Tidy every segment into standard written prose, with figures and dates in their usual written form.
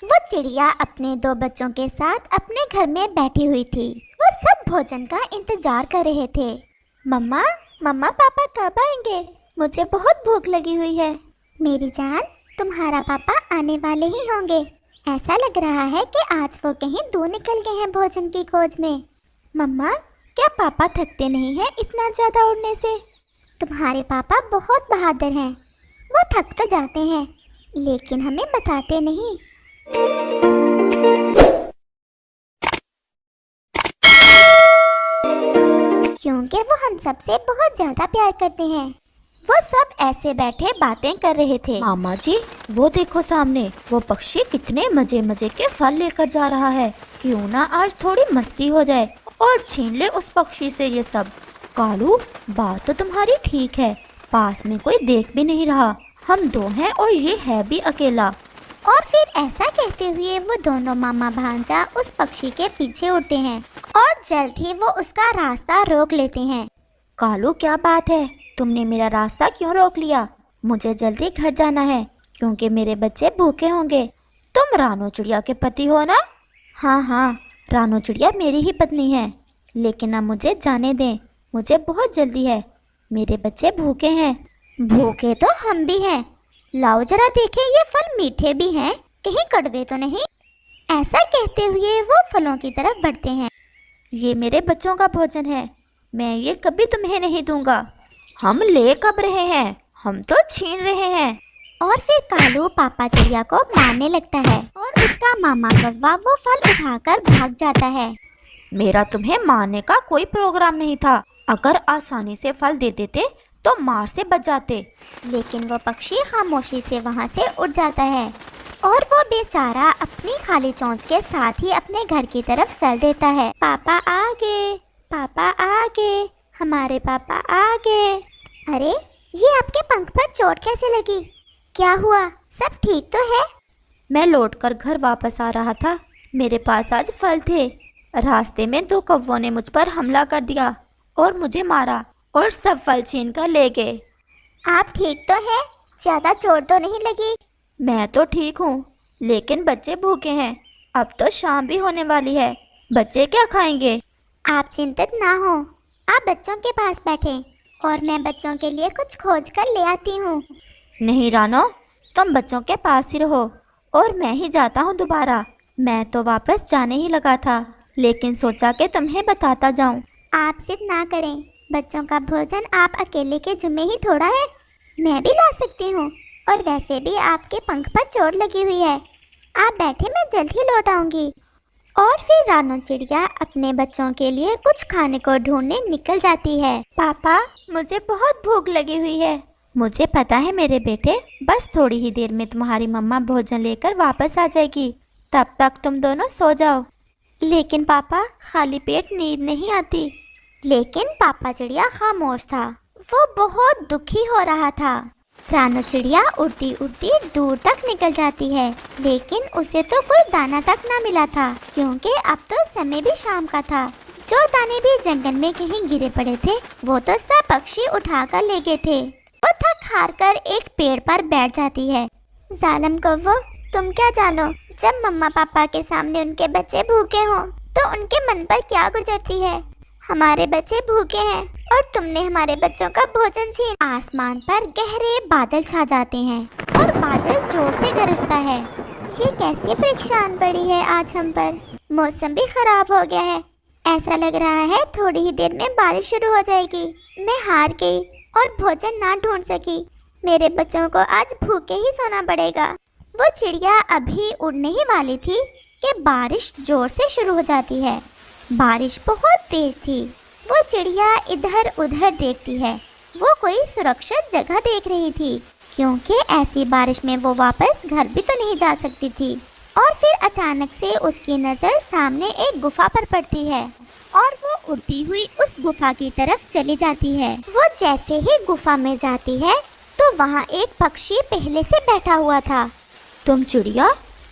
वो चिड़िया अपने दो बच्चों के साथ अपने घर में बैठी हुई थी। वो सब भोजन का इंतजार कर रहे थे। मम्मा, मम्मा पापा कब आएंगे? मुझे बहुत भूख लगी हुई है। मेरी जान, तुम्हारा पापा आने वाले ही होंगे। ऐसा लग रहा है कि आज वो कहीं दूर निकल गए हैं भोजन की खोज में। मम्मा, क्या पापा थकते नहीं हैं इतना ज़्यादा उड़ने से? तुम्हारे पापा बहुत बहादुर हैं। वो थक तो जाते हैं लेकिन हमें बताते नहीं। क्योंकि वो हम सबसे बहुत ज्यादा प्यार करते हैं। वो सब ऐसे बैठे बातें कर रहे थे। मामा जी, वो देखो सामने, वो पक्षी कितने मजे मजे के फल लेकर जा रहा है। क्यों ना आज थोड़ी मस्ती हो जाए और छीन ले उस पक्षी से ये सब। कालू, बात तो तुम्हारी ठीक है, पास में कोई देख भी नहीं रहा, हम दो हैं और ये है भी अकेला। और फिर ऐसा कहते हुए वो दोनों मामा भांजा उस पक्षी के पीछे उड़ते हैं और जल्द ही वो उसका रास्ता रोक लेते हैं। कालू, क्या बात है, तुमने मेरा रास्ता क्यों रोक लिया? मुझे जल्दी घर जाना है क्योंकि मेरे बच्चे भूखे होंगे। तुम रानो चिड़िया के पति हो ना? हाँ हाँ, रानो चिड़िया मेरी ही पत्नी है, लेकिन अब मुझे जाने दें, मुझे बहुत जल्दी है, मेरे बच्चे भूखे हैं। भूखे तो हम भी हैं। लाओ जरा देखें, ये फल मीठे भी हैं, कहीं कड़वे तो नहीं? ऐसा कहते हुए वो फलों की तरफ बढ़ते हैं। ये मेरे बच्चों का भोजन है, मैं ये कभी तुम्हें नहीं दूंगा। हम ले कब रहे हैं, हम तो छीन रहे हैं। और फिर कालू पापा चिड़िया को मारने लगता है और उसका मामा कौवा वो फल उठाकर भाग जाता है। मेरा तुम्हें मारने का कोई प्रोग्राम नहीं था, अगर आसानी से फल दे देते तो मार से बच जाते। लेकिन वो पक्षी खामोशी से वहाँ से उड़ जाता है और वो बेचारा अपनी खाली चोंच के साथ ही अपने घर की तरफ चल देता है। पापा आ गए, पापा आ गए, हमारे पापा आ गए। अरे, ये आपके पंख पर चोट कैसे लगी? क्या हुआ? सब ठीक तो है? मैं लौटकर घर वापस आ रहा था, मेरे पास आज फल थे। रास्ते में दो कौवों ने मुझ पर हमला कर दिया और मुझे मारा और सब फल छीन कर ले गए। आप ठीक तो हैं? ज़्यादा चोट तो नहीं लगी? मैं तो ठीक हूँ, लेकिन बच्चे भूखे हैं। अब तो शाम भी होने वाली है, बच्चे क्या खाएंगे? आप चिंतित ना हो, आप बच्चों के पास बैठें और मैं बच्चों के लिए कुछ खोज कर ले आती हूँ। नहीं रानो, तुम बच्चों के पास ही रहो और मैं ही जाता हूँ दोबारा। मैं तो वापस जाने ही लगा था, लेकिन सोचा कि तुम्हें बताता जाऊँ। आप जिद ना करें, बच्चों का भोजन आप अकेले के जुम्मे ही थोड़ा है, मैं भी ला सकती हूँ। और वैसे भी आपके पंख पर चोट लगी हुई है। आप बैठे, मैं जल्द ही लौट आऊँगी। और फिर रानो चिड़िया अपने बच्चों के लिए कुछ खाने को ढूंढने निकल जाती है। पापा, मुझे बहुत भूख लगी हुई है। मुझे पता है मेरे बेटे, बस थोड़ी ही देर में तुम्हारी मम्मा भोजन लेकर वापस आ जाएगी, तब तक तुम दोनों सो जाओ। लेकिन पापा, खाली पेट नींद नहीं आती। लेकिन पापा चिड़िया खामोश था, वो बहुत दुखी हो रहा था। रानो चिड़िया उड़ती उड़ती दूर तक निकल जाती है, लेकिन उसे तो कोई दाना तक ना मिला था, क्योंकि अब तो समय भी शाम का था। जो दाने भी जंगल में कहीं गिरे पड़े थे, वो तो सब पक्षी उठाकर ले गए थे। वो थक हार कर एक पेड़ पर बैठ जाती है। जालिम कौवो, तुम क्या जानो, जब मम्मा पापा के सामने उनके बच्चे भूखे हों तो उनके मन पर क्या गुजरती है। हमारे बच्चे भूखे हैं और तुमने हमारे बच्चों का भोजन छीन। आसमान पर गहरे बादल छा जाते हैं और बादल जोर से गरजता है। ये कैसी परीक्षा आन पड़ी है आज हम पर। मौसम भी खराब हो गया है, ऐसा लग रहा है थोड़ी ही देर में बारिश शुरू हो जाएगी। मैं हार गई और भोजन ना ढूंढ सकी। मेरे बच्चों को आज भूखे ही सोना पड़ेगा। वो चिड़िया अभी उड़ने ही वाली थी कि बारिश जोर से शुरू हो जाती है। बारिश बहुत तेज थी। वो चिड़िया इधर उधर देखती है, वो कोई सुरक्षित जगह देख रही थी, क्योंकि ऐसी बारिश में वो वापस घर भी तो नहीं जा सकती थी। और फिर अचानक से उसकी नज़र सामने एक गुफा पर पड़ती है और वो उड़ती हुई उस गुफा की तरफ चली जाती है। वो जैसे ही गुफा में जाती है तो वहाँ एक पक्षी पहले से बैठा हुआ था। तुम चिड़िया,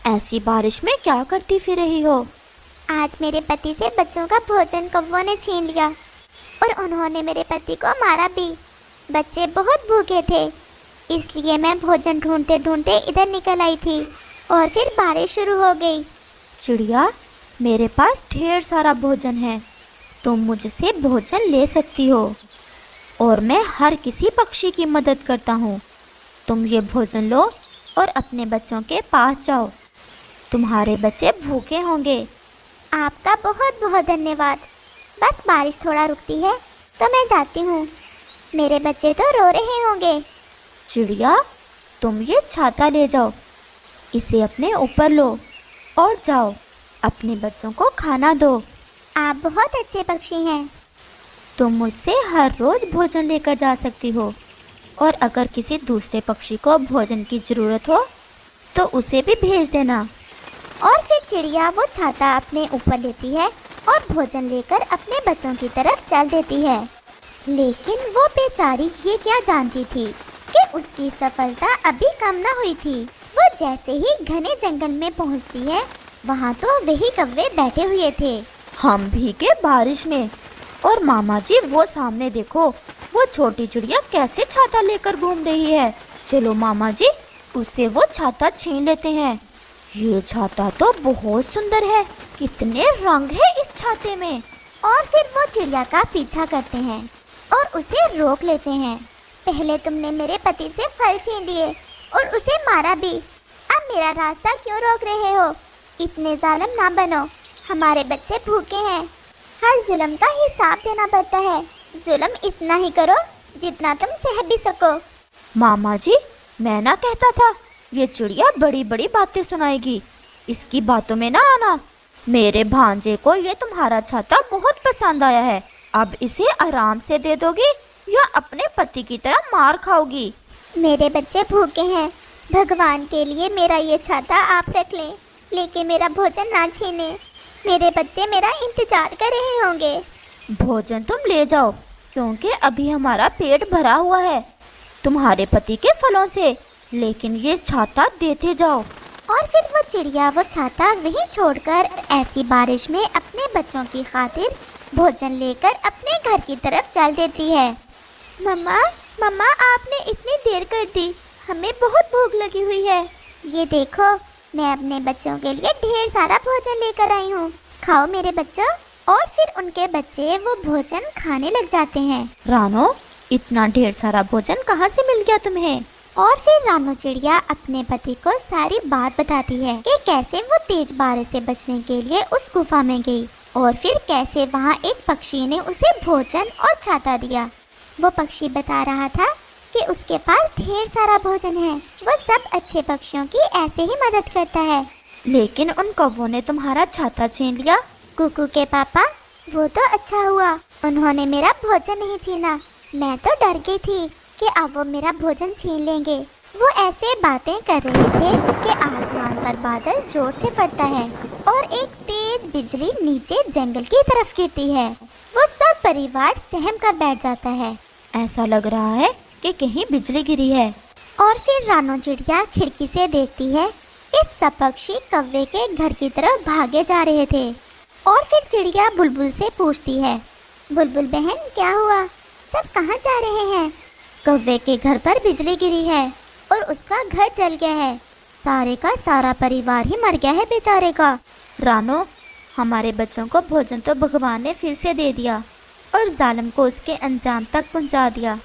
ऐसी बारिश में क्या करती फिर रही हो? आज मेरे पति से बच्चों का भोजन कौवों ने छीन लिया और उन्होंने मेरे पति को मारा भी। बच्चे बहुत भूखे थे, इसलिए मैं भोजन ढूंढते ढूंढते इधर निकल आई थी और फिर बारिश शुरू हो गई। चिड़िया, मेरे पास ढेर सारा भोजन है, तुम मुझसे भोजन ले सकती हो और मैं हर किसी पक्षी की मदद करता हूँ। तुम ये भोजन लो और अपने बच्चों के पास जाओ, तुम्हारे बच्चे भूखे होंगे। आपका बहुत बहुत धन्यवाद। बस बारिश थोड़ा रुकती है तो मैं जाती हूँ, मेरे बच्चे तो रो रहे होंगे। चिड़िया, तुम ये छाता ले जाओ, इसे अपने ऊपर लो और जाओ अपने बच्चों को खाना दो। आप बहुत अच्छे पक्षी हैं। तुम मुझसे हर रोज़ भोजन लेकर जा सकती हो और अगर किसी दूसरे पक्षी को भोजन की ज़रूरत हो तो उसे भी भेज देना। और फिर चिड़िया वो छाता अपने ऊपर लेती है और भोजन लेकर अपने बच्चों की तरफ चल देती है। लेकिन वो बेचारी ये क्या जानती थी कि उसकी सफलता अभी कम न हुई थी। वो जैसे ही घने जंगल में पहुंचती है, वहाँ तो वही कौवे बैठे हुए थे। हम भीगे बारिश में और मामा जी वो सामने देखो, वो छोटी चिड़िया कैसे छाता लेकर घूम रही है। चलो मामा जी, उससे वो छाता छीन लेते हैं। ये छाता तो बहुत सुंदर है, कितने रंग है इस छाते में। और फिर वो चिड़िया का पीछा करते हैं और उसे रोक लेते हैं। पहले तुमने मेरे पति से फल छीन लिए और उसे मारा भी, अब मेरा रास्ता क्यों रोक रहे हो? इतने जालिम ना बनो, हमारे बच्चे भूखे हैं। हर जुल्म का हिसाब देना पड़ता है। जुल्म इतना ही करो जितना तुम सह भी सको। मामा जी, मैं ना कहता था ये चिड़िया बड़ी बड़ी बातें सुनाएगी, इसकी बातों में ना आना। मेरे भांजे को ये तुम्हारा छाता बहुत पसंद आया है, अब इसे आराम से दे दोगी या अपने पति की तरह मार खाओगी? मेरे बच्चे भूखे हैं, भगवान के लिए मेरा ये छाता आप रख लें, लेकिन मेरा भोजन ना छीने। मेरे बच्चे मेरा इंतजार कर रहे होंगे। भोजन तुम ले जाओ, क्योंकि अभी हमारा पेट भरा हुआ है तुम्हारे पति के फलों से, लेकिन ये छाता देते जाओ। और फिर वो चिड़िया वो छाता वहीं छोड़कर ऐसी बारिश में अपने बच्चों की खातिर भोजन लेकर अपने घर की तरफ चल देती है। मम्मा, मम्मा, आपने इतनी देर कर दी, हमें बहुत भूख लगी हुई है। ये देखो, मैं अपने बच्चों के लिए ढेर सारा भोजन लेकर आई हूँ, खाओ मेरे बच्चों। और फिर उनके बच्चे वो भोजन खाने लग जाते हैं। रानो, इतना ढेर सारा भोजन कहाँ से मिल गया तुम्हें? और फिर रानो चिड़िया अपने पति को सारी बात बताती है कि कैसे वो तेज बारिश से बचने के लिए उस गुफा में गई और फिर कैसे वहाँ एक पक्षी ने उसे भोजन और छाता दिया। वो पक्षी बता रहा था कि उसके पास ढेर सारा भोजन है, वो सब अच्छे पक्षियों की ऐसे ही मदद करता है। लेकिन उन कौवों ने तुम्हारा छाता छीन लिया। कुकू के पापा, वो तो अच्छा हुआ, उन्होंने मेरा भोजन नहीं छीना। मैं तो डर गई थी कि अब वो मेरा भोजन छीन लेंगे। वो ऐसे बातें कर रहे थे कि आसमान पर बादल जोर से फटता है और एक तेज बिजली नीचे जंगल की तरफ गिरती है। वो सब परिवार सहम कर बैठ जाता है। ऐसा लग रहा है कि कहीं बिजली गिरी है। और फिर रानो चिड़िया खिड़की से देखती है कि सब पक्षी कौवे के घर की तरफ भागे जा रहे थे। और फिर चिड़िया बुलबुल से पूछती है, बुलबुल बहन, क्या हुआ? सब कहाँ जा रहे हैं? कौवे के घर पर बिजली गिरी है और उसका घर जल गया है। सारे का सारा परिवार ही मर गया है बेचारे का। रानो, हमारे बच्चों को भोजन तो भगवान ने फिर से दे दिया और जालिम को उसके अंजाम तक पहुंचा दिया।